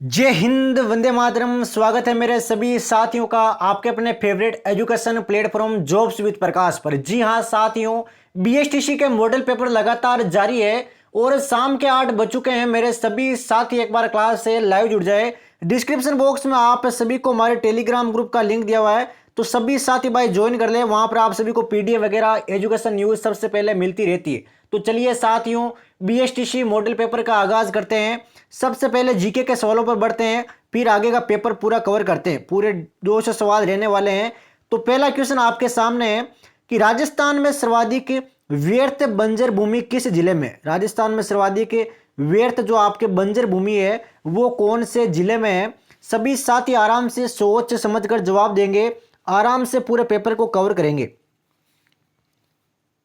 जय हिंद, वंदे मातरम। स्वागत है मेरे सभी साथियों का आपके अपने favourite education platform jobs with Prakash पर। जी हां साथियों, बीएसटीसी के मॉडल पेपर लगातार जारी है और शाम के 8 बज चुके हैं। मेरे सभी साथी एक बार क्लास से लाइव जुड़ जाए। डिस्क्रिप्शन बॉक्स में आप सभी को हमारे टेलीग्राम ग्रुप का लिंक दिया हुआ है, तो सभी साथी भाई ज्वाइन कर ले। वहां पर आप सभी को पीडीएफ वगैरह एजुकेशन न्यूज सबसे पहले मिलती रहती है। तो चलिए साथियों, बीएसटीसी मॉडल पेपर का आगाज करते हैं। सबसे पहले जीके के सवालों पर बढ़ते हैं, फिर आगे का पेपर पूरा कवर करते हैं। पूरे 200 सवाल रहने वाले हैं। तो पहला क्वेश्चन आपके सामने है कि राजस्थान में सर्वाधिक व्यर्थ बंजर भूमि किस जिले में? राजस्थान में सर्वाधिक व्यर्थ जो आपके बंजर भूमि है वो कौन से जिले में है? सभी साथी आराम से सोच समझकर जवाब देंगे, आराम से पूरे पेपर को कवर करेंगे।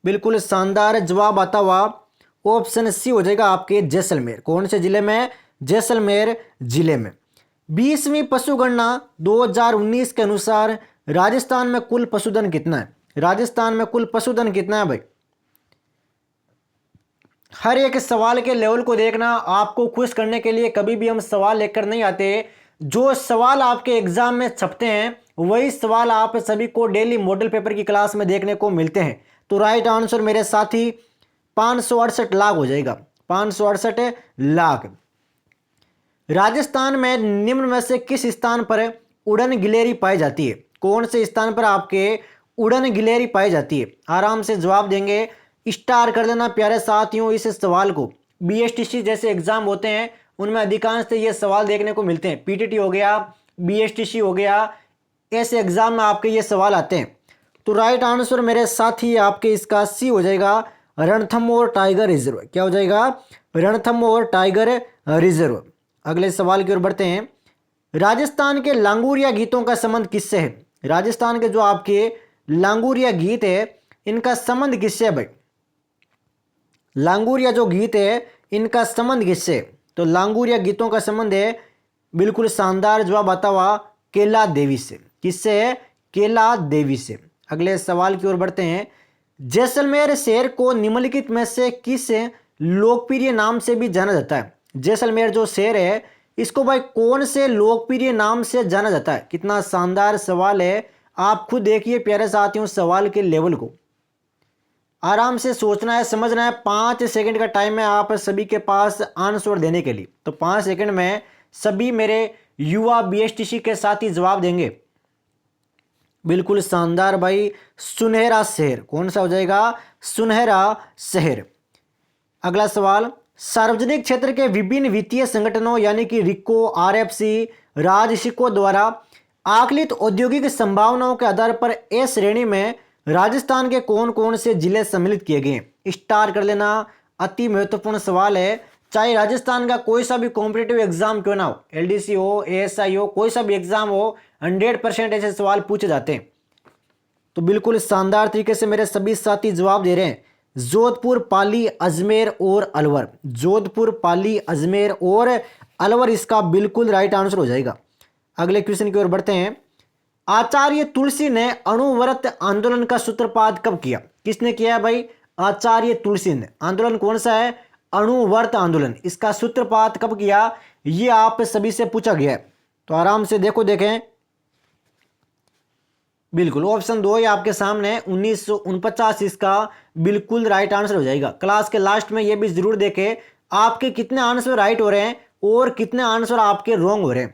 बिल्कुल शानदार जवाब आता हुआ ऑप्शन सी हो जाएगा आपके जैसलमेर। कौन से जिले में? जैसलमेर जिले में। 20वीं पशुगणना 2019 के अनुसार राजस्थान में कुल पशुधन कितना है? राजस्थान में कुल पशुधन कितना है भाई? हर एक सवाल के लेवल को देखना। आपको खुश करने के लिए कभी भी हम सवाल लेकर नहीं आते। जो सवाल आपके एग्जाम में छपते हैं वही सवाल आप सभी को डेली मॉडल पेपर की क्लास में देखने को मिलते हैं। तो राइट आंसर मेरे साथी 568 लाख हो जाएगा। 568 लाख। राजस्थान में निम्न में से किस स्थान पर उड़न गिलेरी पाई जाती है? कौन से स्थान पर आपके उड़न गिलेरी पाई जाती है? आराम से जवाब देंगे। स्टार कर देना प्यारे साथियों इस सवाल को। बीएसटीसी जैसे एग्जाम होते हैं उनमें अधिकांश ये सवाल देखने को मिलते हैं। पीटीटी हो गया, बीएसटीसी हो गया, ऐसे एग्जाम में आपके ये सवाल आते हैं। तो राइट आंसर मेरे साथी आपके इसका सी हो जाएगा, रणथंभौर टाइगर रिजर्व। क्या हो जाएगा? Ranthambore tiger reserve. अगले सवाल की ओर बढ़ते हैं। राजस्थान के लांगुरिया गीतों का संबंध किससे है? राजस्थान के जो आपके लांगुरिया गीत है इनका संबंध किससे है भाई? लांगुरिया जो गीत है इनका संबंध किससे है? तो लांगुरिया गीतों का संबंध है, बिल्कुल शानदार जवाब आता हुआ, केला देवी से। किससे है? केला देवी से। अगले सवाल की ओर बढ़ते हैं। जैसलमेर शहर को निम्नलिखित में से किस लोकप्रिय नाम से भी जाना जाता है? जैसलमेर जो शहर है इसको भाई कौन से लोकप्रिय नाम से जाना जाता है? कितना शानदार सवाल है। आप खुद देखिए प्यारे साथियों सवाल के लेवल को। आराम से सोचना है, समझना है। 5 सेकंड का टाइम है आप सभी के पास आंसर देने के लिए। तो 5 सेकंड में सभी मेरे युवा बीएसटीसी के साथी जवाब देंगे। बिल्कुल शानदार भाई, सुनहरा शहर। कौन सा हो जाएगा? सुनहरा शहर। अगला सवाल। सार्वजनिक क्षेत्र के विभिन्न वित्तीय संगठनों यानी कि रिको, आरएफसी, राजशिको द्वारा आकलित औद्योगिक संभावनाओं के आधार पर ए श्रेणी में राजस्थान के कौन कौन से जिले सम्मिलित किए गए? स्टार कर लेना। अति महत्वपूर्ण सवाल है। चाहे राजस्थान का कोई सा भी कॉम्पिटेटिव एग्जाम क्यों ना हो, एलडीसी हो, एएसआई हो, कोई सा भी एग्जाम हो, 100% ऐसे सवाल पूछे जाते हैं। तो बिल्कुल शानदार तरीके से मेरे सभी साथी जवाब दे रहे हैं। जोधपुर, पाली, अजमेर और अलवर। जोधपुर, पाली, अजमेर और अलवर इसका बिल्कुल राइट आंसर हो जाएगा। अगले क्वेश्चन की ओर बढ़ते हैं। आचार्य तुलसी ने अणुव्रत आंदोलन का सूत्रपात कब किया? किसने किया है भाई? आचार्य तुलसी ने। आंदोलन कौन सा है? अणुव्रत आंदोलन। इसका सूत्रपात कब किया ये आप सभी से पूछा गया है। तो आराम से देखो, देखें। बिल्कुल ऑप्शन 2 ही आपके सामने 1949 इसका बिल्कुल राइट आंसर हो जाएगा। क्लास के लास्ट में ये भी जरूर देखें आपके कितने आंसर राइट हो रहे हैं और कितने आंसर आपके रॉन्ग हो रहे हैं।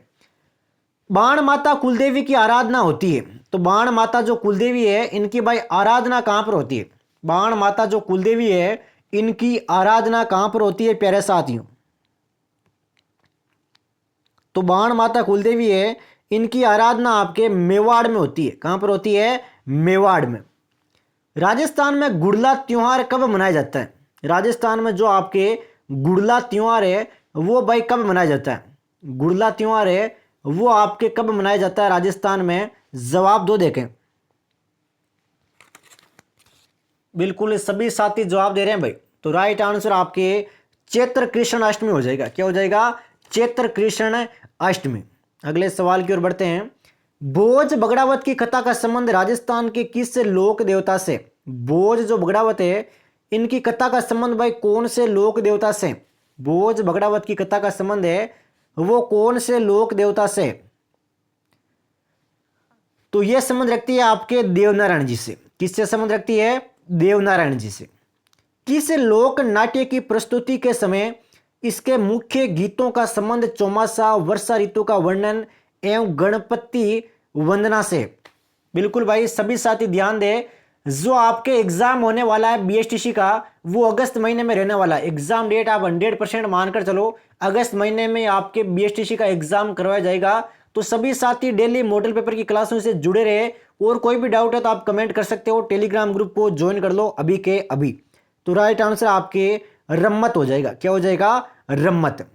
बाण माता कुलदेवी की आराधना होती है। तो बाण माता जो कुलदेवी है इनकी भाई आराधना कहां पर होती है? बाण माता जो कुलदेवी है इनकी आराधना कहां पर होती है प्यारे साथियों? तो बाण माता कुलदेवी है इनकी आराधना आपके मेवाड़ में होती है। कहां पर होती है? मेवाड़ में। राजस्थान में गुड़ला त्योहार कब मनाया जाता है? राजस्थान में जो आपके गुड़ला त्योहार है वो भाई कब मनाया जाता है? गुड़ला त्योहार है वो आपके कब मनाया जाता है राजस्थान में? जवाब दो, देखें। बिल्कुल सभी साथी जवाब दे रहे हैं भाई। तो राइट आंसर आपके चैत्र कृष्ण अष्टमी हो जाएगा। क्या हो जाएगा? चैत्र कृष्ण अष्टमी। अगले सवाल की ओर बढ़ते हैं। भोज बगड़ावत की कथा का संबंध राजस्थान के किस लोक देवता से? भोज जो बगड़ावत है इनकी कथा का संबंध भाई कौन से लोक देवता से? भोज बगड़ावत की कथा का संबंध है वो कौन से लोक देवता से? तो यह संबंध रखती है आपके देवनारायण जी से। किससे संबंध रखती है? देवनारायण जी से। किस लोक नाट्य की प्रस्तुति के समय इसके मुख्य गीतों का संबंध चौमासा, वर्षा ऋतु का वर्णन एवं गणपति वंदना से? बिल्कुल भाई, सभी साथी ध्यान दें, जो आपके एग्जाम होने वाला है बीएसटीसी का, वो अगस्त महीने में रहने वाला है। एग्जाम डेट आप 100% मानकर चलो, अगस्त महीने में आपके बीएसटीसी का एग्जाम करवाया जाएगा। तो सभी साथी डेली मॉडल पेपर की क्लासों से जुड़े रहे, और कोई भी डाउट है तो आप कमेंट कर सकते हो। टेलीग्राम ग्रुप को ज्वाइन कर लो अभी के अभी। तो राइट आंसर आपके रम्मत हो जाएगा। क्या हो जाएगा? रम्मत।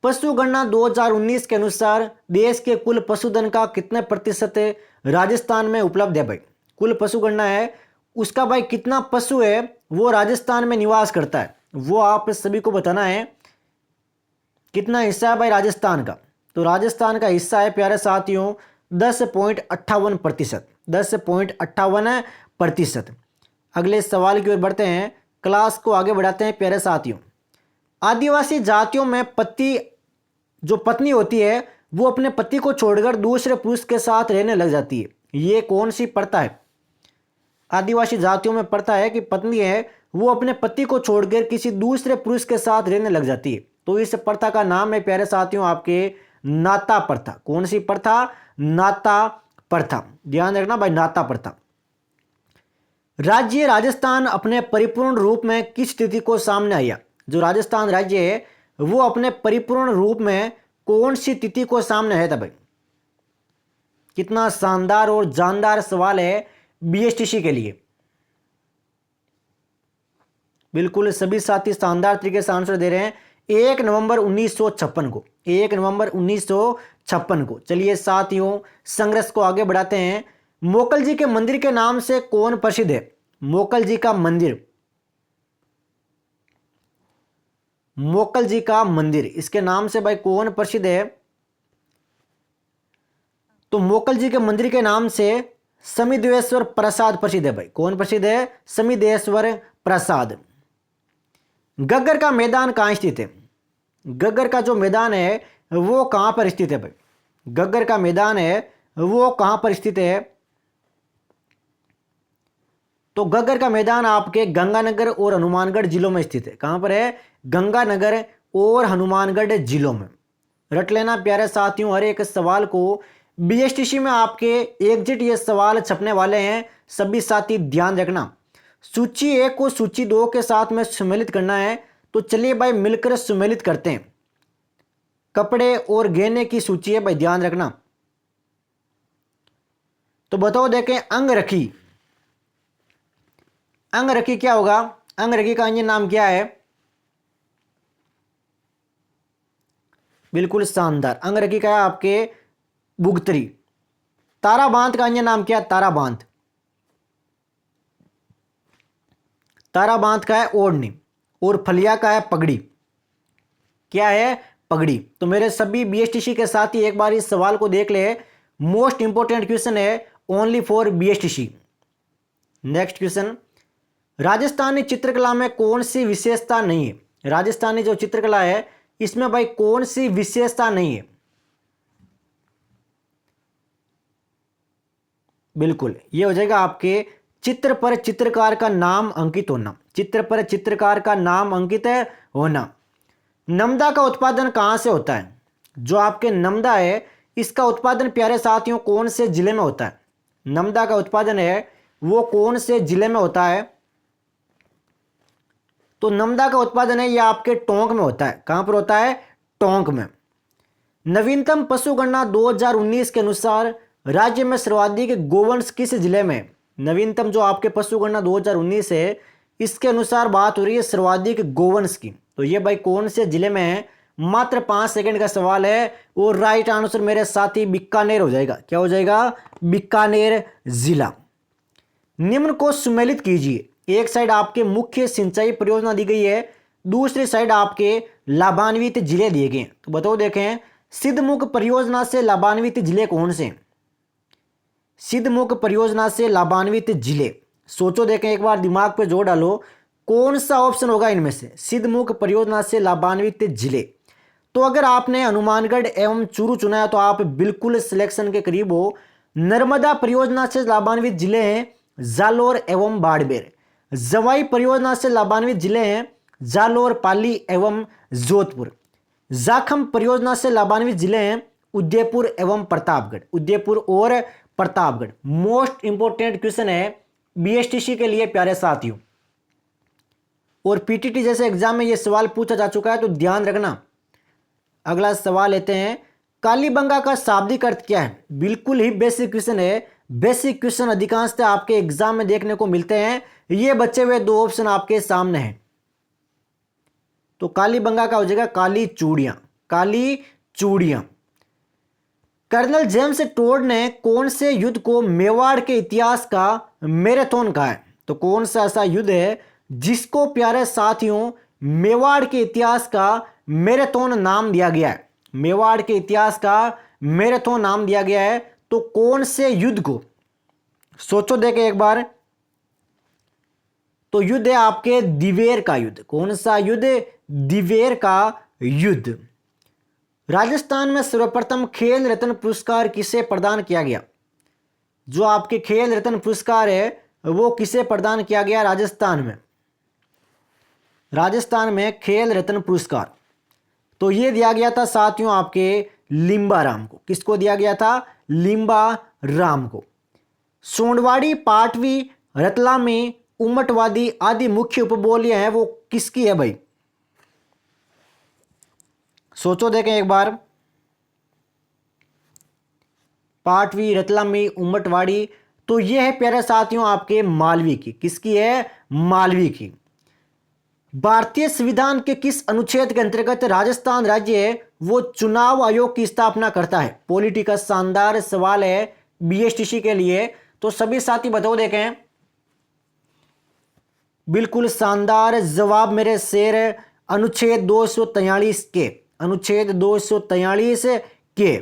पशु गणना 2019 के अनुसार देश के कुल पशुधन का कितने प्रतिशत राजस्थान में उपलब्ध है? भाई कुल पशु गणना है, उसका भाई कितना पशु है वो राजस्थान में निवास करता है, वो आप सभी को बताना है। कितना हिस्सा है भाई राजस्थान का? तो राजस्थान का हिस्सा है प्यारे साथियों 10.58%। 10.58%। अगले सवाल की ओर बढ़ते हैं, क्लास को आगे बढ़ाते हैं प्यारे साथियों। आदिवासी जातियों में जो पत्नी होती है वो अपने पति को छोड़कर दूसरे पुरुष के साथ रहने लग जाती है। ये कौन सी प्रथा है? आदिवासी जातियों में प्रथा है कि पत्नी है वो अपने पति को छोड़कर किसी दूसरे पुरुष के साथ रहने लग जाती है। तो इस प्रथा का नाम है प्यारे साथियों आपके नाता प्रथा। कौन सी प्रथा? नाता प्रथा। ध्यान रखना भाई, नाता प्रथा। राज्य राजस्थान अपने परिपूर्ण रूप में किस स्थिति को सामने आया? जो राजस्थान राज्य है वो अपने परिपूर्ण रूप में कौन सी तिथि को सामने है? भाई कितना शानदार और जानदार सवाल है बीएसटीसी के लिए। बिल्कुल सभी साथी शानदार तरीके से आंसर दे रहे हैं। 1 नवंबर 1956 को, 1 नवंबर 1956 को। चलिए साथियों संघर्ष को आगे बढ़ाते हैं। मोकल जी के मंदिर के नाम से कौन प्रसिद्ध है? मोकल जी का मंदिर, मोकल जी का मंदिर, इसके नाम से भाई कौन प्रसिद्ध है? तो मोकल जी के मंदिर के नाम से समिदेश्वर प्रसाद प्रसिद्ध है। भाई कौन प्रसिद्ध है? समिदेश्वर प्रसाद। गग्गर का मैदान कहाँ स्थित है? गग्गर का जो मैदान है वो कहां पर स्थित है? भाई गग्गर का मैदान है वो कहां पर स्थित है? तो गग्गर का मैदान आपके गंगानगर और हनुमानगढ़ जिलों में स्थित है। कहां पर है? गंगानगर और हनुमानगढ़ जिलों में। रट लेना प्यारे साथियों हर एक सवाल को। बीएसटीसी में आपके एग्जिट ये सवाल छपने वाले हैं, सभी साथी ध्यान रखना। सूची 1 को सूची 2 के साथ में सम्मिलित करना है। तो चलिए भाई मिलकर सम्मिलित करते हैं। कपड़े और गहने की सूची है भाई, ध्यान रखना। तो बताओ देखें, अंगरखी, अंगरखी क्या होगा? अंगरखी का अन्य नाम क्या है? बिल्कुल शानदार, अंगरखी का है आपके बुगतरी। ताराबांध का अन्य नाम क्या है? ताराबांध, ताराबांध का है ओढ़नी। और फलिया का है पगड़ी। क्या है? पगड़ी। तो मेरे सभी बीएसटीसी के साथ ही एक बार इस सवाल को देख ले, मोस्ट इंपोर्टेंट क्वेश्चन है, only for BSTC. Next question, Rajasthani चित्रकला में कौन सी विशेषता नहीं है? राजस्थानी जो चित्रकला है इसमें भाई कौन सी विशेषता नहीं है? बिल्कुल ये हो जाएगा आपके चित्र पर चित्रकार का नाम अंकित होना। चित्र पर चित्रकार का नाम अंकित होना। नमदा का उत्पादन कहां से होता है? जो आपके नमदा है इसका उत्पादन प्यारे साथियों कौन से जिले में होता है? नमदा का उत्पादन है वो कौन से जिले में होता है? तो नमदा का उत्पादन है ये आपके टोंक में होता है। कहां पर होता है? टोंक में। नवीनतम पशु गणना 2019 के अनुसार राज्य में सर्वाधिक गोवंश किस जिले में? नवीनतम जो आपके पशु गणना 2019 है इसके अनुसार बात हो रही है सर्वाधिक गोवंश की। तो ये भाई कौन से जिले में है? मात्र 5 सेकंड का सवाल है और राइट आंसर मेरे साथी बीकानेर हो जाएगा। क्या हो जाएगा? बीकानेर जिला। निम्न को सुमेलित कीजिए। एक साइड आपके मुख्य सिंचाई परियोजना दी गई है, दूसरी साइड आपके लाभान्वित जिले दिए गए। तो बताओ देखें, सिद्धमुख परियोजना से लाभान्वित जिले कौन से? सिद्धमुख परियोजना से लाभान्वित जिले, सोचो देखें एक बार, दिमाग पे जोर डालो, कौन सा ऑप्शन होगा इनमें से? सिद्धमुख परियोजना से लाभान्वित जिले। तो अगर आपने हनुमानगढ़ एवं चूरू चुना है तो आप बिल्कुल सिलेक्शन के करीब हो। नर्मदा परियोजना से लाभान्वित जिले हैं जालोर एवं बाड़मेर। जवाई परियोजना से लाभान्वित जिले हैं जालोर, पाली एवं जोधपुर। जाखम परियोजना से लाभान्वित जिले हैं उदयपुर एवं प्रतापगढ़। उदयपुर और प्रतापगढ़। मोस्ट इंपोर्टेंट क्वेश्चन है बीएसटीसी के लिए प्यारे साथियों, और पीटीटी जैसे एग्जाम में यह सवाल पूछा जा चुका है तो ध्यान रखना। अगला सवाल लेते हैं, कालीबंगा का शाब्दिक अर्थ क्या है? बिल्कुल ही बेसिक क्वेश्चन है। बेसिक क्वेश्चन अधिकांशतः आपके एग्जाम में देखने को मिलते हैं। ये बचे हुए दो ऑप्शन आपके सामने हैं। तो कालीबंगा का हो जाएगा काली चूड़ियां। काली चूड़ियां। कर्नल जेम्स टोड ने कौन से युद्ध को मेवाड़ के इतिहास का मैराथन कहा है? तो कौन सा ऐसा युद्ध है जिसको प्यारे साथियों मेवाड़ के इतिहास का मैराथन नाम दिया गया है? मेवाड़ के इतिहास का मैराथन नाम दिया गया है। तो कौन से युद्ध को? सोचो देखे एक बार। तो युद्ध है आपके दिवेर का युद्ध। कौन सा युद्ध? दिवेर का युद्ध। राजस्थान में सर्वप्रथम खेल रत्न पुरस्कार किसे प्रदान किया गया? जो आपके खेल रत्न पुरस्कार है वो किसे प्रदान किया गया राजस्थान में? राजस्थान में खेल रत्न पुरस्कार तो ये दिया गया था साथियों आपके लिम्बा राम को। किसको दिया गया था? लिम्बा राम को। सोंडवाड़ी, पाटवी, रतलामी, उमटवादी आदि मुख्य उपबोलियां हैं वो किसकी है भाई? सोचो देखें एक बार। पाटवी, रतलामी, उमटवाड़ी तो ये है प्यारे साथियों आपके मालवी की। किसकी है? मालवी की। भारतीय संविधान के किस अनुच्छेद के अंतर्गत राजस्थान राज्य है वो चुनाव आयोग की स्थापना करता है? पॉलिटी का शानदार सवाल है बीएसटीसी के लिए। तो सभी साथी बताओ देखें। बिल्कुल शानदार जवाब मेरे शेर। अनुच्छेद 243 के। अनुच्छेद 243 के।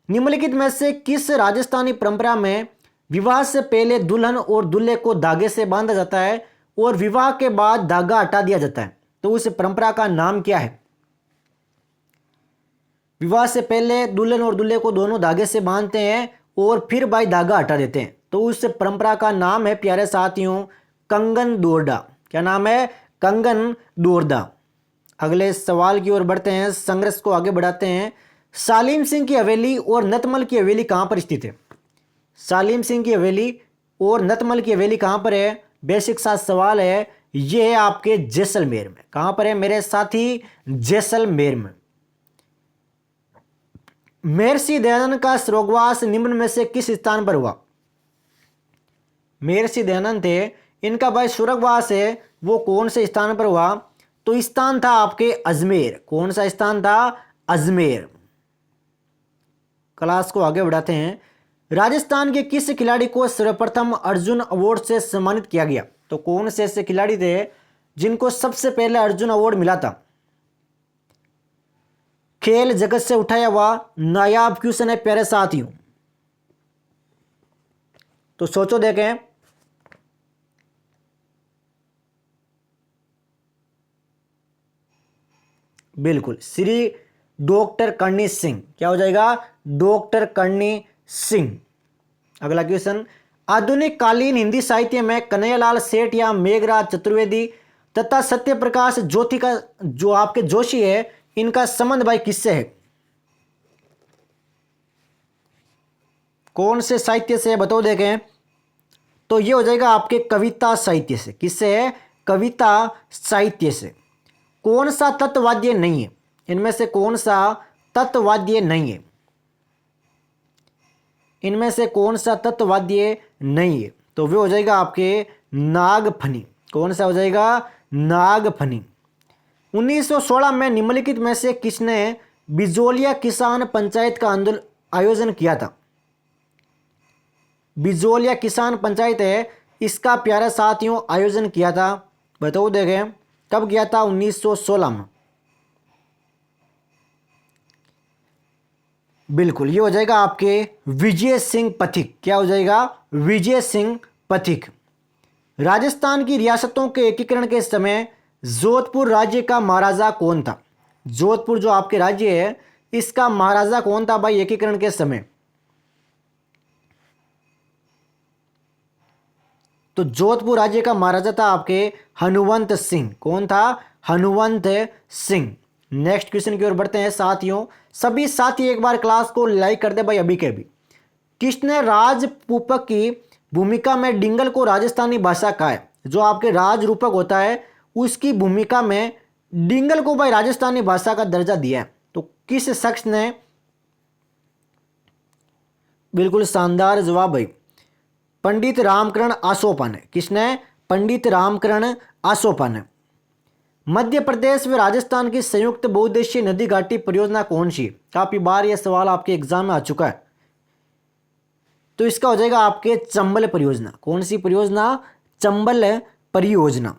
निम्नलिखित में से किस राजस्थानी परंपरा में विवाह से पहले दुल्हन और दूल्हे को धागे से बांधा जाता है और विवाह के बाद धागा हटा दिया जाता है? तो उस परंपरा का नाम क्या है? विवाह से पहले दुल्हन और दूल्हे को दोनों धागे से बांधते हैं और फिर भाई धागा हटा देते हैं। तो उस परंपरा का नाम है प्यारे साथियों कंगन दोरडा। क्या नाम है? कंगन दोरडा। अगले सवाल की ओर बढ़ते हैं, संघर्ष को आगे बढ़ाते हैं। सालीम सिंह की हवेली और नतमल की हवेली कहां पर स्थित है? सालीम सिंह की हवेली और नतमल की हवेली कहां पर है? बेसिक सा सवाल है। यह है आपके जैसलमेर में। कहां पर है मेरे साथी? जैसलमेर में। महर्षि दयानंद का स्वर्गवास निम्न में से किस स्थान पर हुआ? महर्षि दयानंद थे, इनका भाई स्वर्गवास है वो कौन से स्थान पर हुआ? तो स्थान था आपके अजमेर। कौन सा स्थान था? अजमेर। क्लास को आगे बढ़ाते हैं। राजस्थान के किस खिलाड़ी को सर्वप्रथम अर्जुन अवार्ड से सम्मानित किया गया? तो कौन से ऐसे खिलाड़ी थे जिनको सबसे पहले अर्जुन अवार्ड मिला था? खेल जगत से उठाया हुआ नायाब क्वेश्चन है प्यारे साथियों। तो सोचो देखें। बिल्कुल श्री डॉक्टर करणी सिंह। क्या हो जाएगा? डॉक्टर करणी सिंह। अगला क्वेश्चन, आधुनिक कालीन हिंदी साहित्य में कन्हैयालाल सेठ या मेघराज चतुर्वेदी तथा सत्यप्रकाश ज्योति का जो आपके जोशी है इनका संबंध भाई किससे है? कौन से साहित्य से बताओ देखें। तो ये हो जाएगा आपके कविता साहित्य से। किससे है? कविता साहित्य से। कौन सा तत्ववाद्य नहीं है? इनमें से कौन सा तत्ववाद्य नहीं है? इनमें से कौन सा तत्ववाद्य नहीं है? तो वो हो जाएगा आपके नागफनी। कौन सा हो जाएगा? नागफनी। 1916 में निम्नलिखित में से किसने बिजोलिया किसान पंचायत का आयोजन किया था? बिजोलिया किसान पंचायत है इसका प्यारे साथियों आयोजन किया था। बताओ देखें कब किया था? 1916 में। बिल्कुल ये हो जाएगा आपके विजय सिंह पथिक। क्या हो जाएगा? विजय सिंह पथिक। राजस्थान की रियासतों के एकीकरण के समय जोधपुर राज्य का महाराजा कौन था? जोधपुर जो आपके राज्य है, इसका महाराजा कौन था भाई एकीकरण के समय? तो जोधपुर राज्य का महाराजा था आपके हनुवंत सिंह। कौन था? हनुवंत सिंह। नेक्स्ट क्वेश्चन की ओर बढ़ते हैं साथियों। सभी साथी एक बार क्लास को लाइक कर दे भाई अभी के अभी। किसने राजपूपक की भूमिका में डिंगल को राजस्थानी भाषा कहा है? जो आपके राजरूपक होता है उसकी भूमिका में डिंगल को भाई राजस्थानी भाषा का दर्जा दिया है। तो किस शख्स ने? बिल्कुल शानदार जवाब भाई, पंडित रामकरण आसोपा ने। किसने? पंडित रामकरण आसोपा ने। मध्य प्रदेश व राजस्थान की संयुक्त बहुउद्देशीय नदी घाटी परियोजना कौन सी? काफी बार यह सवाल आपके एग्जाम में आ चुका है। तो इसका हो जाएगा आपके चंबल परियोजना। कौन सी परियोजना? चंबल परियोजना।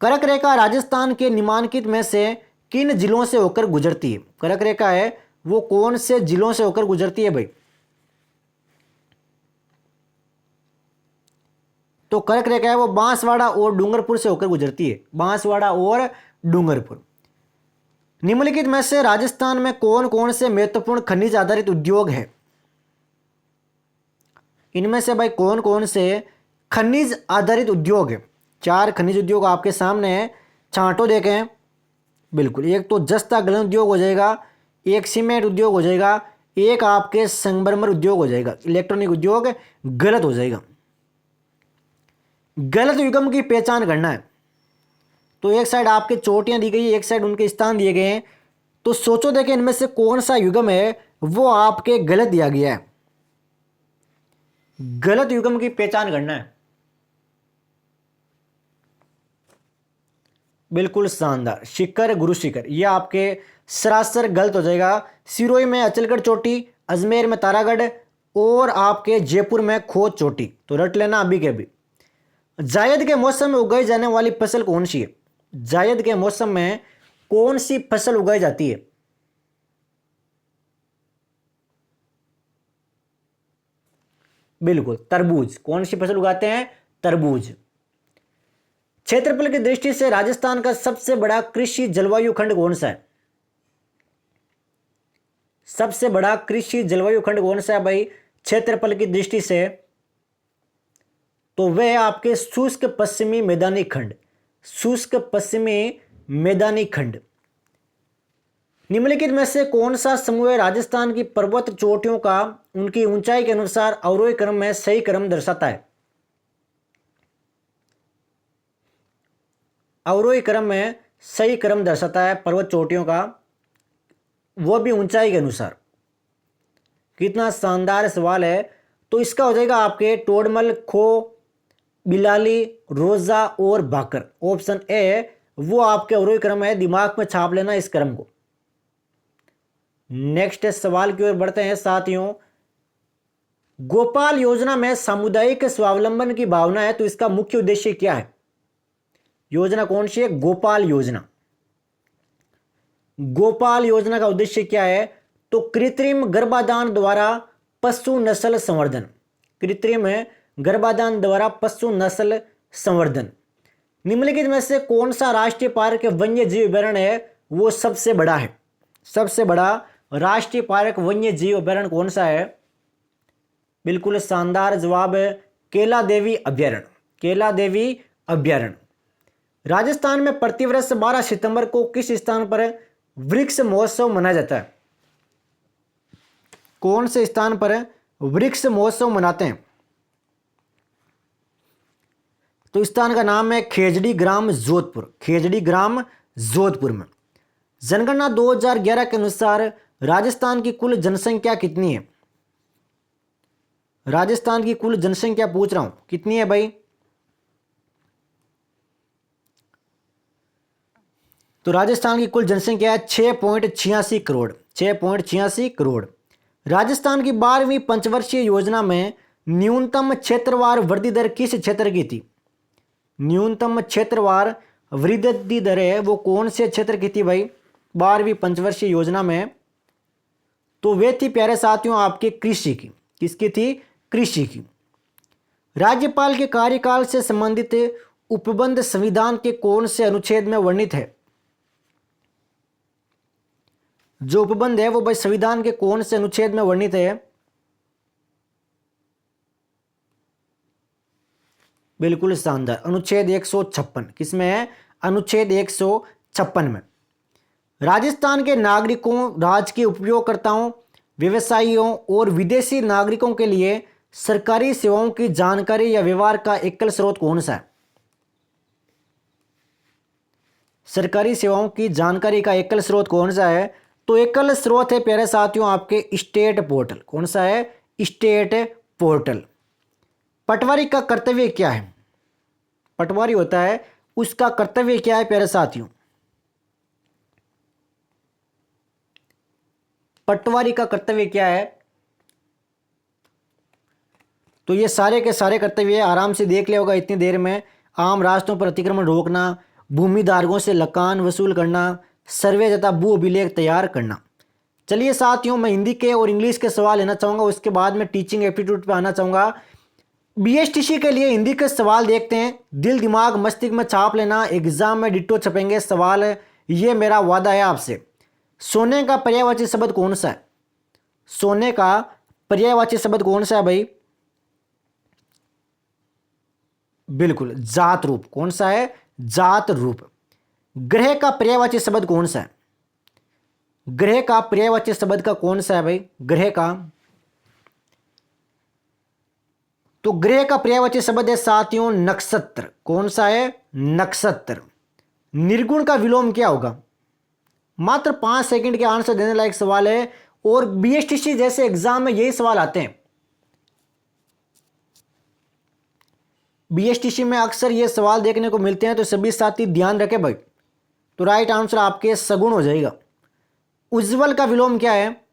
कर्क रेखा राजस्थान के निम्नलिखित में से किन जिलों से होकर गुजरती है? कर्क रेखा है वो कौन से जिलों से होकर गुजरती है भाई? तो कर्क रेखा है वो बांसवाड़ा और डूंगरपुर से होकर गुजरती है। बांसवाड़ा और डूंगरपुर। निम्नलिखित में से राजस्थान में कौन कौन से महत्वपूर्ण खनिज आधारित उद्योग है? इनमें से भाई कौन कौन से खनिज आधारित उद्योग है? 4 खनिज उद्योग आपके सामने है, छांटो देखें। बिल्कुल, एक तो जस्ता गलन उद्योग हो जाएगा, एक सीमेंट उद्योग हो जाएगा, एक आपके संगमरमर उद्योग हो जाएगा। इलेक्ट्रॉनिक उद्योग गलत हो जाएगा। गलत युग्म की पहचान करना है। तो एक साइड आपके चोटियां दी गई है, एक साइड उनके स्थान दिए गए हैं। तो सोचो देखें इनमें से कौन सा युग्म है वो आपके गलत दिया गया है। गलत युग्म की पहचान करना है। बिल्कुल शानदार, शिखर गुरु शिखर, यह आपके सरासर गलत हो जाएगा। सिरोही में अचलगढ़ चोटी, अजमेर में तारागढ़ और आपके जयपुर में खोज चोटी। तो रट लेना अभी के अभी। जायद के मौसम में उगाई जाने वाली फसल कौन सी है? जायद के मौसम में कौन सी फसल उगाई जाती है? बिल्कुल तरबूज। कौन सी फसल उगाते हैं? तरबूज। क्षेत्रफल की दृष्टि से राजस्थान का सबसे बड़ा कृषि जलवायु खंड कौन सा है? सबसे बड़ा कृषि जलवायु खंड कौन सा है भाई क्षेत्रफल की दृष्टि से? तो वह आपके शुष्क पश्चिमी मैदानी खंड। शुष्क पश्चिमी मैदानी खंड। निम्नलिखित में से कौन सा समूह राजस्थान की पर्वत चोटियों का उनकी ऊंचाई के अनुसार अवरोही क्रम में सही क्रम दर्शाता है? अवरोही क्रम में सही क्रम दर्शाता है पर्वत चोटियों का, वो भी ऊंचाई के अनुसार। कितना शानदार सवाल है। तो इसका हो जाएगा आपके टोडमल, खो, बिलाली, रोजा और भाकर। ऑप्शन ए वो आपके अवरोही क्रम है, दिमाग में छाप लेना इस क्रम को। नेक्स्ट सवाल की ओर बढ़ते हैं साथियों। गोपाल योजना में सामुदायिक स्वावलंबन की भावना है, तो इसका मुख्य उद्देश्य क्या है? योजना कौन सी है? गोपाल योजना। गोपाल योजना का उद्देश्य क्या है? तो कृत्रिम गर्भाधान द्वारा पशु नस्ल संवर्धन। कृत्रिम गर्भाधान द्वारा पशु नस्ल संवर्धन। निम्नलिखित में से कौन सा राष्ट्रीय पार्क वन्य जीव अभयारण्य है वो सबसे बड़ा है? सबसे बड़ा राष्ट्रीय पार्क वन्य जीव अभयारण्य कौन सा है? बिल्कुल शानदार जवाब है, केला देवी अभयारण्य। केला देवी अभयारण्य। राजस्थान में प्रतिवर्ष 12 सितंबर को किस स्थान पर वृक्ष महोत्सव मनाया जाता है? कौन से स्थान पर वृक्ष महोत्सव मनाते हैं? तो स्थान का नाम है खेजड़ी ग्राम जोधपुर। खेजड़ी ग्राम जोधपुर में। जनगणना 2011 के अनुसार राजस्थान की कुल जनसंख्या कितनी है? राजस्थान की कुल जनसंख्या पूछ रहा हूं, कितनी है भाई? तो राजस्थान की कुल जनसंख्या है 6.86 करोड़। 6.86 करोड़। राजस्थान की 12वीं पंचवर्षीय योजना में न्यूनतम क्षेत्रवार वृद्धि दर किस क्षेत्र की थी? न्यूनतम क्षेत्रवार वृद्धि दर है वो कौन से क्षेत्र की थी भाई 12वीं पंचवर्षीय योजना में? तो वे थी प्यारे साथियों आपके कृषि की। किसकी थी? कृषि की। राज्यपाल के कार्यकाल से संबंधित उपबंध संविधान के कौन से अनुच्छेद में वर्णित है? जो उपबंध है वो भाई संविधान के कौन से अनुच्छेद में वर्णित है? बिल्कुल शानदार, अनुच्छेद 156। किसमें है? अनुच्छेद 156 में। राजस्थान के नागरिकों, राजकीय उपयोगकर्ताओं, व्यवसायियों और विदेशी नागरिकों के लिए सरकारी सेवाओं की जानकारी या व्यवहार का एकल स्रोत कौन सा है? सरकारी सेवाओं की जानकारी का एकल स्रोत कौन सा है? तो एकल स्रोत है प्यारे साथियों आपके स्टेट पोर्टल। कौन सा है? State portal. पटवारी का कर्तव्य क्या है? पटवारी होता है, उसका कर्तव्य क्या है प्यारे साथियों? पटवारी का कर्तव्य क्या है? तो ये सारे के सारे कर्तव्य आराम से देख लिया होगा इतनी देर में। आम रास्तों पर अतिक्रमण रोकना, भूमिधारकों से लकान वसूल करना, सर्वे तथा भू अभिलेख तैयार करना। चलिए साथियों, मैं हिंदी के और इंग्लिश के सवाल लेना चाहूँगा, उसके बाद मैं टीचिंग एप्टीट्यूड पे आना चाहूँगा। बीएसटीसी के लिए हिंदी के सवाल देखते हैं। दिल दिमाग मस्तिष्क में छाप लेना, एग्जाम में डिट्टो छपेंगे सवाल, ये मेरा वादा है आपसे। सोने का पर्यायवाची शब्द कौन सा है? सोने का पर्यायवाची शब्द कौन सा है भाई? बिल्कुल जात रूप। कौन सा है? जात रूप। ग्रह का पर्यायवाची शब्द कौन सा है? ग्रह का पर्यायवाची शब्द का कौन सा है भाई? ग्रह का, तो ग्रह का पर्यायवाची शब्द है साथियों नक्षत्र। कौन सा है? नक्षत्र। निर्गुण का विलोम क्या होगा? मात्र 5 सेकंड के आंसर देने लायक सवाल है, और बीएसटीसी जैसे एग्जाम में यही सवाल आते हैं। बीएसटीसी में अक्सर ये सवाल देखने को मिलते हैं, तो सभी साथी ध्यान रखें भाई। तो राइट आंसर आपके सगुण हो जाएगा। उज्ज्वल का विलोम क्या है?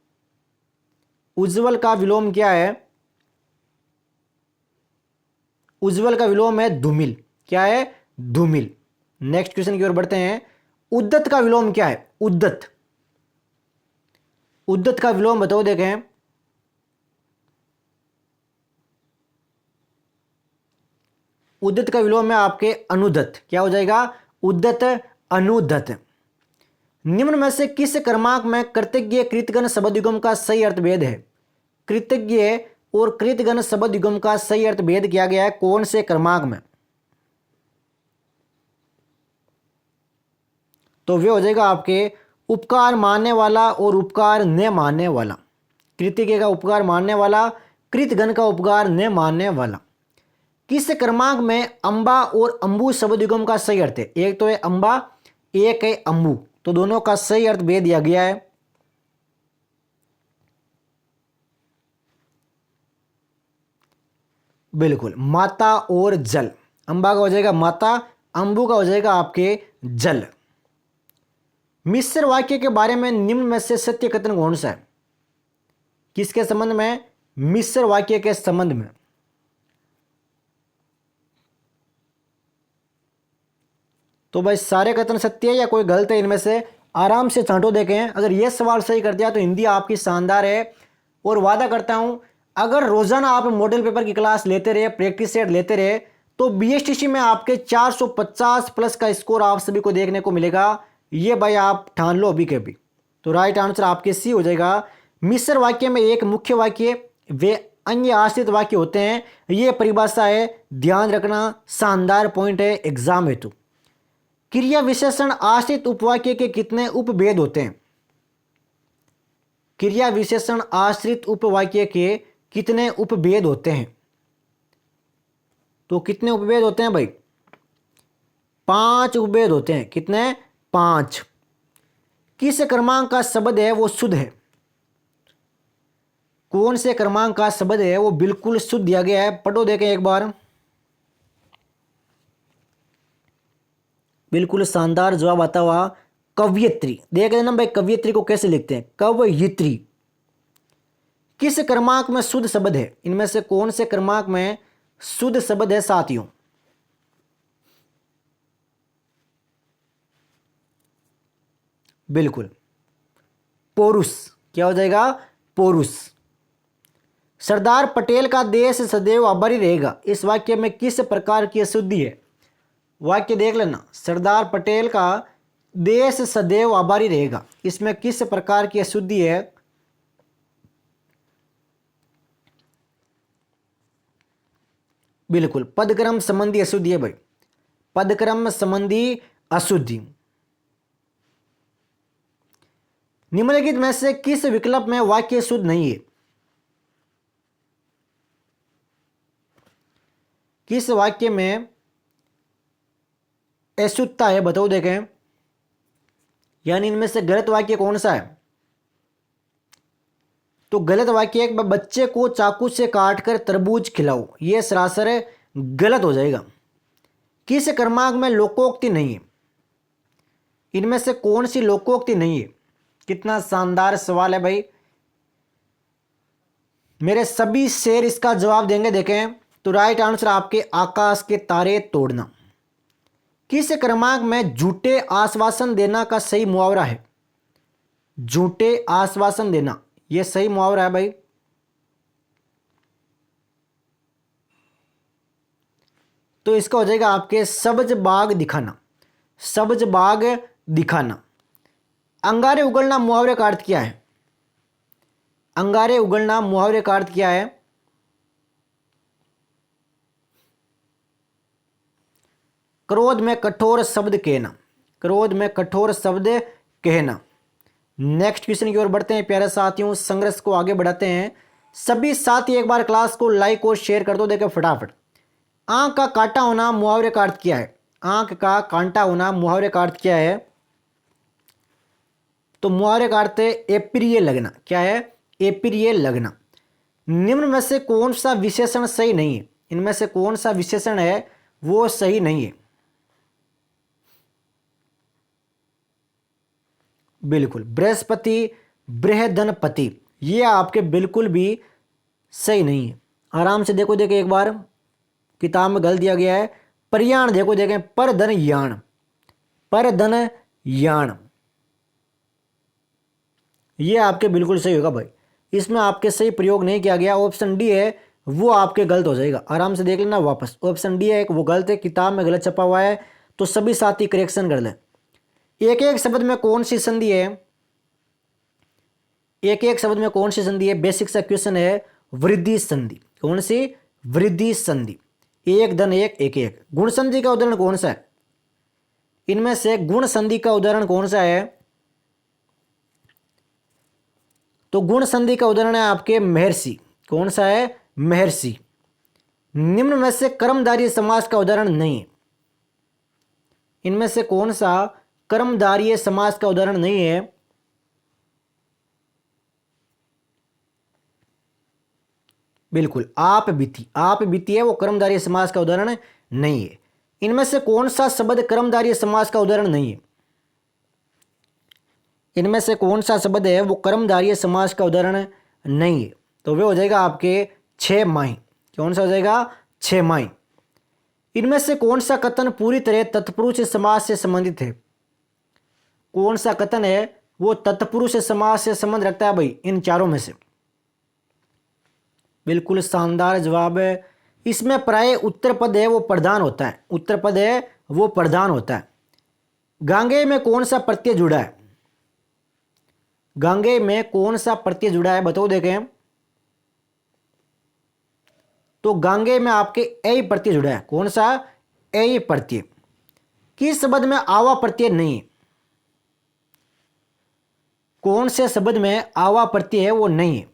उज्ज्वल का विलोम क्या है? उज्ज्वल का विलोम है धूमिल। क्या है? धूमिल। नेक्स्ट क्वेश्चन की ओर बढ़ते हैं। उद्दत का विलोम क्या है? उद्दत। उद्दत का विलोम बताओ, देखें। उद्दत का विलोम है आपके अनुदत। क्या हो जाएगा? उद्दत, अनुदत। निम्न में से किस क्रमांक में कृतज्ञ कृतगण शब्द युग्म का सही अर्थ भेद है? कृतज्ञ और कृतगण शब्द युग्म का सही अर्थ भेद किया गया है कौन से क्रमांक में? तो वे हो जाएगा आपके उपकार मानने वाला और उपकार न मानने वाला। कृतज्ञ का उपकार मानने वाला, कृतगण का उपकार न मानने वाला। किस क्रमांक में अंबा और अंबु शब्द युग्म का सही अर्थ है? एक तो है अंबा, एक है अंबु, तो दोनों का सही अर्थ भेद दिया गया है। बिल्कुल, माता और जल। अंबा का हो जाएगा माता, अंबु का हो जाएगा आपके जल। मिश्र वाक्य के बारे में निम्न में से सत्य कथन कौन सा है? किसके संबंध में? मिश्र वाक्य के संबंध में। तो भाई सारे कथन सत्य है या कोई गलत है इनमें से? आराम से छांटो, देखें। अगर यह सवाल सही कर दिया तो हिंदी आपकी शानदार है, और वादा करता हूं अगर रोजाना आप मॉडल पेपर की क्लास लेते रहे, प्रैक्टिस सेट लेते रहे, तो बीएसटीसी में आपके 450 प्लस का स्कोर आप सभी को देखने को मिलेगा। ये भाई आप ठान लो अभी के अभी। तो राइट आंसर आपके सी हो जाएगा। मिश्र वाक्य में एक मुख्य वाक्य वे अन्य आश्रित वाक्य होते हैं, ये परिभाषा है, ध्यान रखना, शानदार पॉइंट है एग्जाम हेतु। क्रिया विशेषण आश्रित उपवाक्य के कितने उपभेद होते हैं? क्रिया विशेषण आश्रित उपवाक्य के कितने उपभेद होते हैं? तो कितने उपभेद होते हैं भाई? 5 उपभेद होते हैं। कितने? 5। किस क्रमांक का शब्द है वो शुद्ध है? कौन से क्रमांक का शब्द है वो बिल्कुल शुद्ध दिया गया है? पढ़ो, देखें एक बार। बिल्कुल शानदार जवाब आता हुआ कवयित्री। देख लेना भाई कवयित्री को कैसे लिखते हैं, कवयित्री। किस क्रमांक में शुद्ध शब्द है? इनमें से कौन से क्रमांक में शुद्ध शब्द है साथियों? बिल्कुल पौरुष। क्या हो जाएगा? पौरुष। सरदार पटेल का देश सदैव आभारी रहेगा, इस वाक्य में किस प्रकार की अशुद्धि है? वाक्य देख लेना। सरदार पटेल का देश सदैव आभारी रहेगा, इसमें किस प्रकार की अशुद्धि है? बिल्कुल पदक्रम संबंधी अशुद्धि है भाई, पदक्रम संबंधी अशुद्धि। निम्नलिखित में से किस विकल्प में वाक्य शुद्ध नहीं है? किस वाक्य में अशुद्धता है बताओ देखें, यानी इनमें से गलत वाक्य कौन सा है? तो गलत वाक्य एक, बच्चे को चाकू से काटकर तरबूज खिलाओ, यह सरासर गलत हो जाएगा। किस क्रमांक में लोकोक्ति नहीं है? इनमें से कौन सी लोकोक्ति नहीं है? कितना शानदार सवाल है भाई, मेरे सभी शेर इसका जवाब देंगे। देखें तो राइट आंसर आपके आकाश के तारे तोड़ना। किस क्रमांक में झूठे आश्वासन देना का सही मुहावरा है? झूठे आश्वासन देना यह सही मुहावरा है भाई। तो इसका हो जाएगा आपके सब्ज बाग दिखाना, सब्ज बाग दिखाना। अंगारे उगलना मुहावरे का अर्थ क्या है? अंगारे उगलना मुहावरे का अर्थ क्या है? क्रोध में कठोर शब्द कहना, क्रोध में कठोर शब्द कहना। नेक्स्ट क्वेश्चन की ओर बढ़ते हैं प्यारे साथियों, संघर्ष को आगे बढ़ाते हैं। सभी साथी एक बार क्लास को लाइक और शेयर कर दो। देखो फटाफट, आंख का कांटा होना मुहावरे का अर्थ क्या है? आंख का कांटा होना मुहावरे का अर्थ क्या है? तो मुहावरे का अर्थ है अप्रिय लगना। क्या है? अप्रिय लगना। निम्न में से कौन सा विशेषण सही नहीं है? इनमें से कौन सा विशेषण है वो सही नहीं है? बिल्कुल बृहस्पति, बृहदनपति, ये आपके बिल्कुल भी सही नहीं है। आराम से देखो, एक बार किताब में गल दिया गया है। परयाण देखो, देखें परधन यान, परधन यान, ये आपके बिल्कुल सही होगा भाई। इसमें आपके सही प्रयोग नहीं किया गया, ऑप्शन डी है वो आपके गलत हो जाएगा। आराम से देख लेना वापस, ऑप्शन डी है वो गलत है, किताब में गलत छपा हुआ है, तो सभी साथी करेक्शन कर लें। एक एक शब्द में कौन सी संधि है? एक एक शब्द में कौन सी संधि है? बेसिक सा क्वेश्चन है, वृद्धि संधि। कौन सी? वृद्धि संधि। एक धन एक, एक एक। गुण संधि का उदाहरण कौन सा है? इनमें से गुण संधि का उदाहरण कौन सा है? तो गुण संधि का उदाहरण है आपके महर्षि। कौन सा है? महर्षि। निम्न में से कर्मधारय समास का उदाहरण नहीं है। इनमें से कौन सा कर्मधारय समास का उदाहरण नहीं है? बिल्कुल आप बीती, आप बीती है वो कर्मधारय समास का उदाहरण नहीं है। इनमें से कौन सा शब्द कर्मधारय समास का उदाहरण नहीं है? इनमें से कौन सा शब्द है वो कर्मधारय समास का उदाहरण नहीं है? तो वे हो जाएगा आपके छह माही। कौन सा हो जाएगा? छह माही। इनमें से कौन सा कथन पूरी तरह तत्पुरुष समास से संबंधित है? कौन सा कथन है वो तत्पुरुष समास से संबंध रखता है भाई? इन चारों में से। बिल्कुल शानदार जवाब है। इसमें प्राय उत्तर पद है वो प्रधान होता है, उत्तर पद है वो प्रधान होता है। गांगे में कौन सा प्रत्यय जुड़ा है? गांगे में कौन सा प्रत्यय जुड़ा है बताओ देखें। तो गांगे में आपके ए प्रत्यय जुड़ा है। कौन सा? ए प्रत्यय। किस शब्द में आवा प्रत्यय नहीं है? कौन से शब्द में आवा प्रत्यय है वो नहीं है?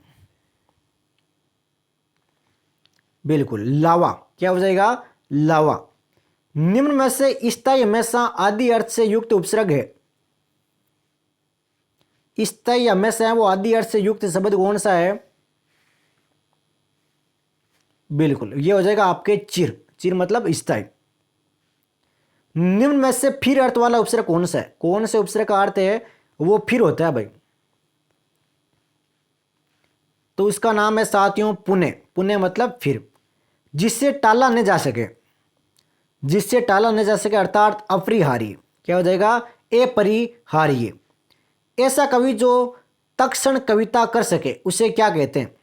बिल्कुल लावा। क्या हो जाएगा? लावा। निम्न में से स्थायी हमेशा आदि अर्थ से युक्त उपसर्ग है। स्थायी हमेशा है वो आदि अर्थ से युक्त शब्द कौन सा है? बिल्कुल ये हो जाएगा आपके चिर। चिर मतलब स्थायी। निम्न में से फिर अर्थ वाला उपसर्ग कौन सा है? कौन से उपसर्ग का अर्थ है वो फिर होता है भाई? तो इसका नाम है साथियों पुण्य। पुण्य मतलब फिर, जिससे टाला नहीं जा सके, जिससे टाला नहीं जा सके अर्थात अपरिहार्य। क्या हो जाएगा? अपरिहार्य। ऐसा कवि जो तत्क्षण कविता कर सके उसे क्या कहते हैं?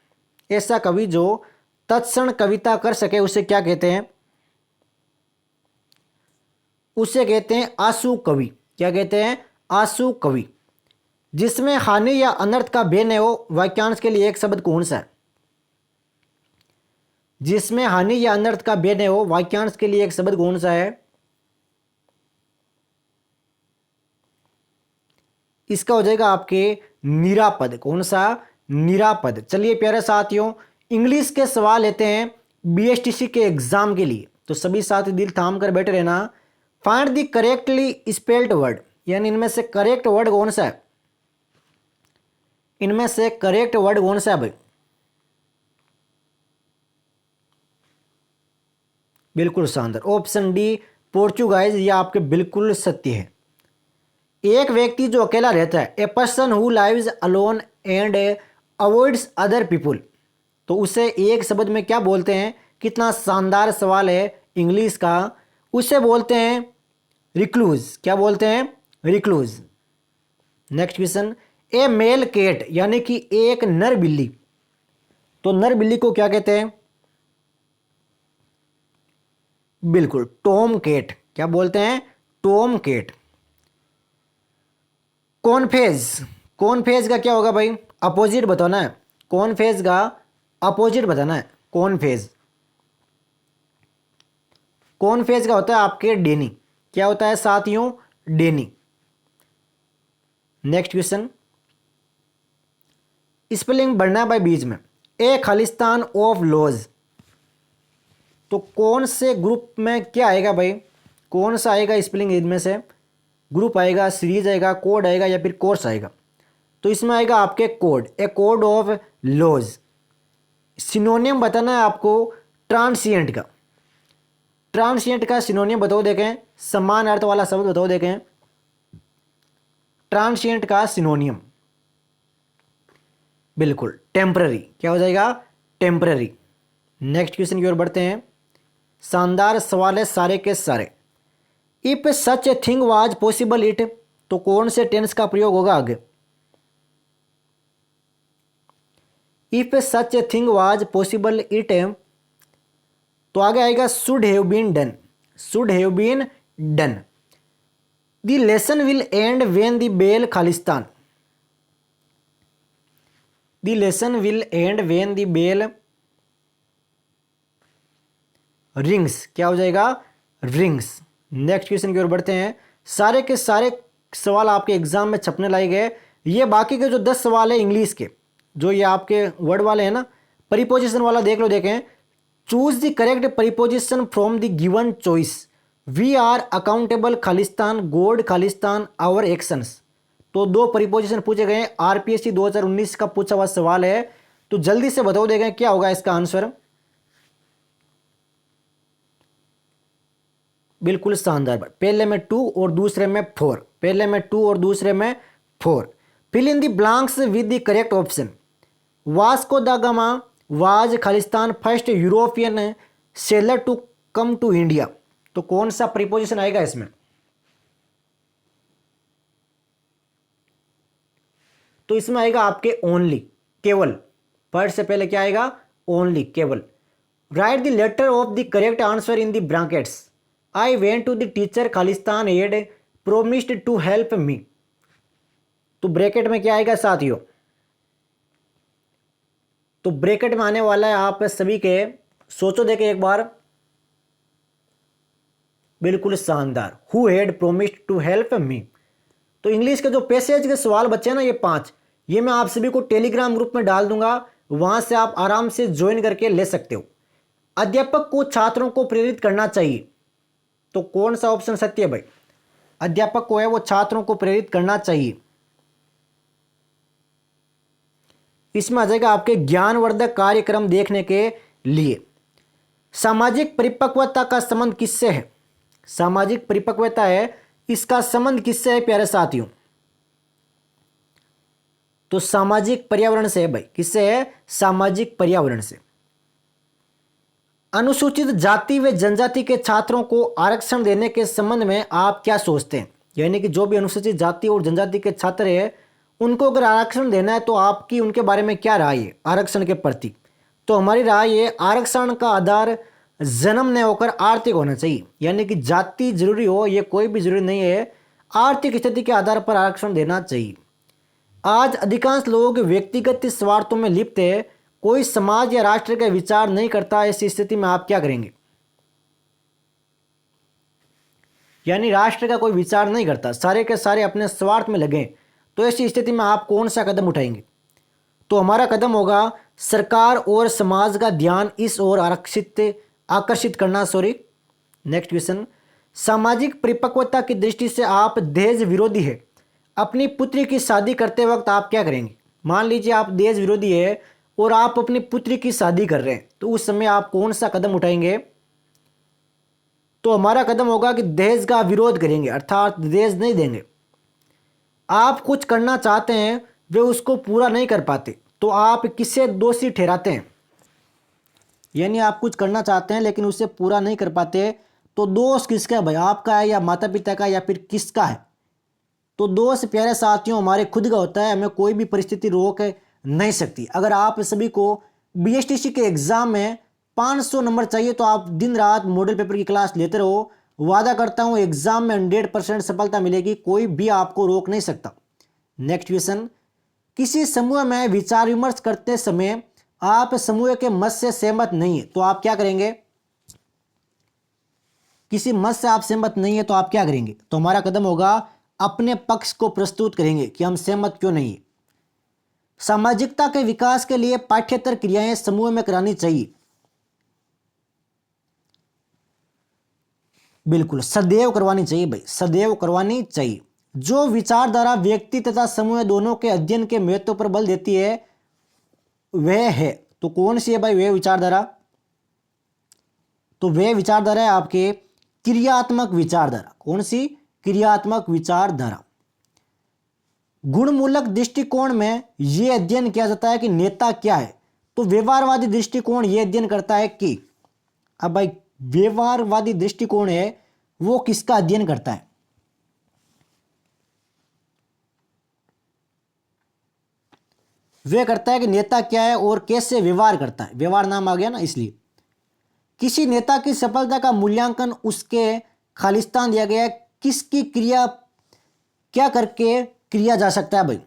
ऐसा कवि जो तत्क्षण कविता कर सके उसे क्या कहते हैं? उसे कहते हैं आशु कवि। क्या कहते हैं, आंसू कवि। जिसमें हानि या अनर्थ का भेद न हो, वाक्यांश के लिए एक शब्द कौन सा है? जिसमें हानि या अनर्थ का भेद न हो, वाक्यांश के लिए एक शब्द कौन सा है? इसका हो जाएगा आपके निरापद। कौन सा? निरापद। चलिए प्यारे साथियों, इंग्लिश के सवाल लेते हैं बीएसटीसी के एग्जाम के लिए, तो सभी साथी दिल थाम कर बैठे रहना। Find the correctly spelled word, यानी इनमें से करेक्ट वर्ड कौन सा है? इनमें से करेक्ट वर्ड कौन सा है भाई? बिल्कुल शानदार, ऑप्शन डी पोर्चुगाइज, ये आपके बिल्कुल सत्य है। एक व्यक्ति जो अकेला रहता है, a person who lives alone and avoids other people, तो उसे एक शब्द में क्या बोलते हैं? कितना शानदार सवाल है इंग्लिश का। उसे बोलते हैं रिक्लूज। क्या बोलते हैं? रिक्लूज। नेक्स्ट क्वेश्चन, ए मेल कैट, यानी कि एक नर बिल्ली, तो नर बिल्ली को क्या कहते हैं? बिल्कुल टॉम कैट। क्या बोलते हैं? Tom cat. कॉनफेज, कॉनफेज का क्या होगा भाई? अपोजिट बताना है। कॉनफेज का अपोजिट बताना है। कॉनफेज, कॉनफेज का होता है आपके डेनी। क्या होता है साथियों? डेनी। नेक्स्ट क्वेश्चन, स्पेलिंग बढ़ना है भाई बीच में। ए खालिस्तान ऑफ लॉज, तो कौन से ग्रुप में क्या आएगा भाई? कौन सा आएगा स्पेलिंग इनमें से? ग्रुप आएगा, सीरीज आएगा, कोड आएगा, या फिर कोर्स आएगा? तो इसमें आएगा आपके code, a code of laws. Synonym बताना है आपको ट्रांसिएंट का। ट्रांसिएंट का सिनोनियम बताओ देखें, समान अर्थ वाला शब्द बताओ देखें। ट्रांसिएंट का सिनोनियम बिल्कुल टेम्पररी। क्या हो जाएगा? टेम्पररी। नेक्स्ट क्वेश्चन की ओर बढ़ते हैं। शानदार सवाल है सारे के सारे। If such a thing was possible it, तो कौन से टेंस का प्रयोग होगा आगे? If such a thing was possible it, तो आगे आएगा should have been done. Should have been done. The lesson will end when the bell खालिस्तान। The lesson will end when the bell rings. क्या हो जाएगा? रिंग्स। नेक्स्ट क्वेश्चन की ओर बढ़ते हैं। सारे के सारे सवाल आपके एग्जाम में छपने लाए गए। ये बाकी के जो 10 सवाल है इंग्लिश के, जो ये आपके वर्ड वाले हैं ना, प्रीपोजिशन वाला देख लो देखें। Choose the correct preposition from the given choice. We are accountable खालिस्तान, गॉड खालिस्तान, आवर एक्शंस। तो 2 प्रीपोजिशन पूछे गए। आरपीएससी 2019 का पूछा हुआ सवाल है, तो जल्दी से बताओ देखें क्या होगा इसका आंसर। बिल्कुल शानदार। पहले में 2 और दूसरे में 4। पहले में 2 और दूसरे में 4। Fill in the blanks with the correct option. Vasco da Gama was खालिस्तान first European sailor to come to India, तो कौन सा प्रीपोजिशन आएगा इसमें? तो इसमें आएगा आपके ओनली, केवल। फर्स्ट से पहले क्या आएगा? ओनली, केवल। Write the letter of the correct answer in the brackets. I went to the teacher खालिस्तान had promised to help me, तो ब्रैकेट में क्या आएगा साथियों? तो ब्रैकेट में आने वाला है आप सभी के, सोचो देखे एक बार। बिल्कुल शानदार, who had promised to help me. तो इंग्लिश के जो पैसेज के सवाल बचे हैं ना, ये 5, ये मैं आप सभी को टेलीग्राम ग्रुप में डाल दूंगा, वहां से आप आराम से ज्वाइन करके ले सकते हो। अध्यापक को छात्रों को प्रेरित करना चाहिए, तो कौन सा ऑप्शन सत्य है भाई? अध्यापक को है वो छात्रों को प्रेरित करना चाहिए। इसमें आ जाएगा आपके ज्ञानवर्धक कार्यक्रम देखने के लिए। सामाजिक परिपक्वता का संबंध किससे है? सामाजिक परिपक्वता है, इसका संबंध किससे है प्यारे साथियों? तो सामाजिक पर्यावरण से है भाई। किससे है? सामाजिक पर्यावरण से। अनुसूचित जाति व जनजाति के छात्रों को आरक्षण देने के संबंध में आप क्या सोचते हैं? यानी कि जो भी अनुसूचित जाति और जनजाति के छात्र हैं, उनको अगर आरक्षण देना है तो आपकी उनके बारे में क्या राय है आरक्षण के प्रति? तो हमारी राय है, आरक्षण का आधार जन्म न होकर आर्थिक होना चाहिए। यानी कि जाति जरूरी हो, ये कोई भी जरूरी नहीं है। आर्थिक स्थिति के आधार पर आरक्षण देना चाहिए। आज अधिकांश लोग व्यक्तिगत स्वार्थों में लिप्त है, कोई समाज या राष्ट्र का विचार नहीं करता। ऐसी स्थिति में आप क्या करेंगे? यानी राष्ट्र का कोई विचार नहीं करता, सारे के सारे अपने स्वार्थ में लगे, तो ऐसी स्थिति में आप कौन सा कदम उठाएंगे? तो हमारा कदम होगा सरकार और समाज का ध्यान इस ओर आकर्षित करना। नेक्स्ट क्वेश्चन, सामाजिक परिपक्वता की दृष्टि से आप दहेज विरोधी है, अपनी पुत्री की शादी करते वक्त आप क्या करेंगे? मान लीजिए आप दहेज विरोधी है और आप अपनी पुत्री की शादी कर रहे हैं, तो उस समय आप कौन सा कदम उठाएंगे? तो हमारा कदम होगा कि दहेज का विरोध करेंगे, अर्थात दहेज नहीं देंगे। आप कुछ करना चाहते हैं, वे उसको पूरा नहीं कर पाते, तो आप किसे दोषी ठहराते हैं? यानी आप कुछ करना चाहते हैं लेकिन उसे पूरा नहीं कर पाते, तो दोष किसका है भाई? आपका है या माता पिता का या फिर किसका है? तो दोष प्यारे साथियों हमारे खुद का होता है, हमें कोई भी परिस्थिति रोक नहीं सकती। अगर आप सभी को बीएसटीसी के एग्जाम में 500 नंबर चाहिए तो आप दिन रात मॉडल पेपर की क्लास लेते रहो, वादा करता हूं एग्जाम में 100% सफलता मिलेगी, कोई भी आपको रोक नहीं सकता। नेक्स्ट क्वेश्चन, किसी समूह में विचार विमर्श करते समय आप समूह के मत से सहमत नहीं है, तो आप क्या करेंगे? किसी मत से आप सहमत नहीं है तो आप क्या करेंगे? तो हमारा कदम होगा अपने पक्ष को प्रस्तुत करेंगे कि हम सहमत क्यों नहीं है। सामाजिकता के विकास के लिए पाठ्येतर क्रियाएं समूह में करानी चाहिए। बिल्कुल सदैव करवानी चाहिए भाई, सदैव करवानी चाहिए। जो विचारधारा व्यक्ति तथा समूह दोनों के अध्ययन के महत्व पर बल देती है वह है, तो कौन सी है भाई वह विचारधारा? तो वह विचारधारा है आपके क्रियात्मक विचारधारा। कौन सी? क्रियात्मक विचारधारा। गुणमूलक दृष्टिकोण में यह अध्ययन किया जाता है कि नेता क्या है, तो व्यवहारवादी दृष्टिकोण यह अध्ययन करता है कि, अब भाई व्यवहारवादी दृष्टिकोण है वो किसका अध्ययन करता है? वह करता है कि नेता क्या है और कैसे व्यवहार करता है। व्यवहार नाम आ गया ना इसलिए। किसी नेता की सफलता का मूल्यांकन उसके खालिस्तान दिया गया है, किसकी क्रिया क्या करके किया जा सकता है भाई?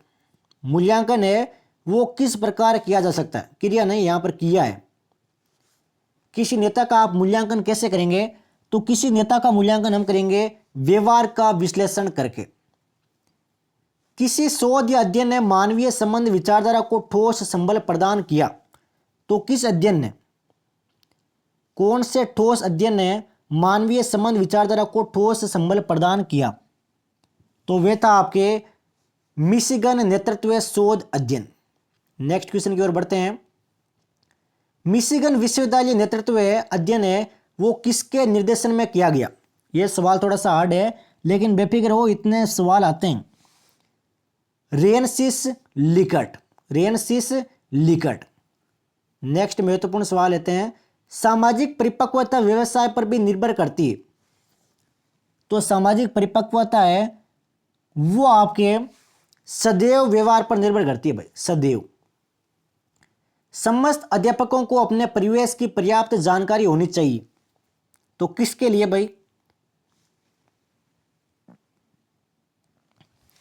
मूल्यांकन है वो किस प्रकार किया जा सकता है, क्रिया नहीं, यहां पर किया है। किसी नेता का आप मूल्यांकन कैसे करेंगे? तो किसी नेता का मूल्यांकन हम करेंगे व्यवहार का विश्लेषण करके। किसी शोध या अध्ययन ने मानवीय संबंध विचारधारा को ठोस संबल प्रदान किया, तो किस अध्ययन ने? कौन से ठोस अध्ययन ने मानवीय संबंध विचारधारा को ठोस संबल प्रदान किया? तो वे था आपके मिशिगन नेतृत्व शोध अध्ययन। नेक्स्ट क्वेश्चन की ओर बढ़ते हैं। मिशिगन विश्वविद्यालय नेतृत्व अध्ययन है वो किसके निर्देशन में किया गया? यह सवाल थोड़ा सा हार्ड है लेकिन बेफिक्र हो, इतने सवाल आते हैं। रेनसिस लिकट, रेनसिस लिकट। नेक्स्ट महत्वपूर्ण सवाल लेते हैं। सामाजिक परिपक्वता व्यवसाय पर भी निर्भर करती है, तो सामाजिक परिपक्वता है वो आपके सदैव व्यवहार पर निर्भर करती है भाई, सदैव। समस्त अध्यापकों को अपने परिवेश की पर्याप्त जानकारी होनी चाहिए, तो किसके लिए भाई?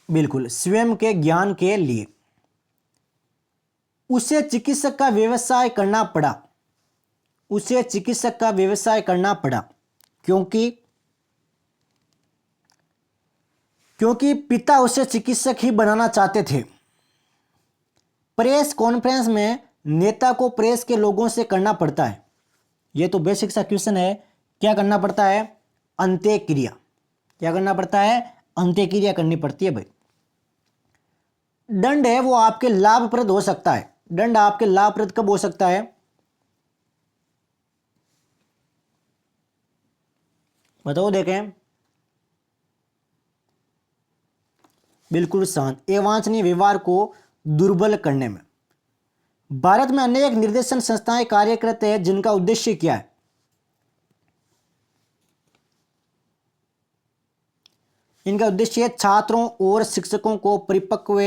बिल्कुल स्वयं के ज्ञान के लिए। उसे चिकित्सक का व्यवसाय करना पड़ा, उसे चिकित्सक का व्यवसाय करना पड़ा क्योंकि पिता उसे चिकित्सक ही बनाना चाहते थे। प्रेस कॉन्फ्रेंस में नेता को प्रेस के लोगों से करना पड़ता है, यह तो बेसिक सा क्वेश्चन है। क्या करना पड़ता है? अंत्यक्रिया। क्या करना पड़ता है? अंत्यक्रिया करनी पड़ती है भाई। दंड है वो आपके लाभप्रद हो सकता है। दंड आपके लाभप्रद कब हो सकता है? बताओ देखें। बिल्कुल शांत अवांछनीय व्यवहार को दुर्बल करने में। भारत में अनेक निर्देशन संस्थाएं कार्यरत हैं जिनका उद्देश्य क्या है? इनका उद्देश्य है छात्रों और शिक्षकों को परिपक्व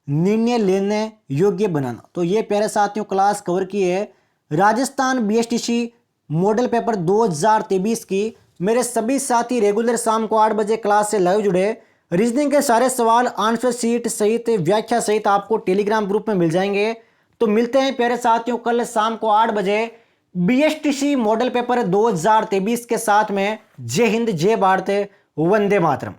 निर्णय लेने योग्य बनाना। तो ये प्यारे साथियों क्लास कवर की है राजस्थान बीएसटीसी मॉडल पेपर 2023 की। मेरे सभी साथी रेगुलर शाम को 8 बजे क्लास से लाइव जुड़े। रीजनिंग के सारे सवाल आंसर शीट सहित व्याख्या सहित आपको टेलीग्राम ग्रुप में मिल जाएंगे। तो मिलते हैं प्यारे साथियों कल शाम को 8 बजे बीएसटीसी मॉडल पेपर 2023 के साथ में। जय हिंद, जय भारत, वंदे मातरम।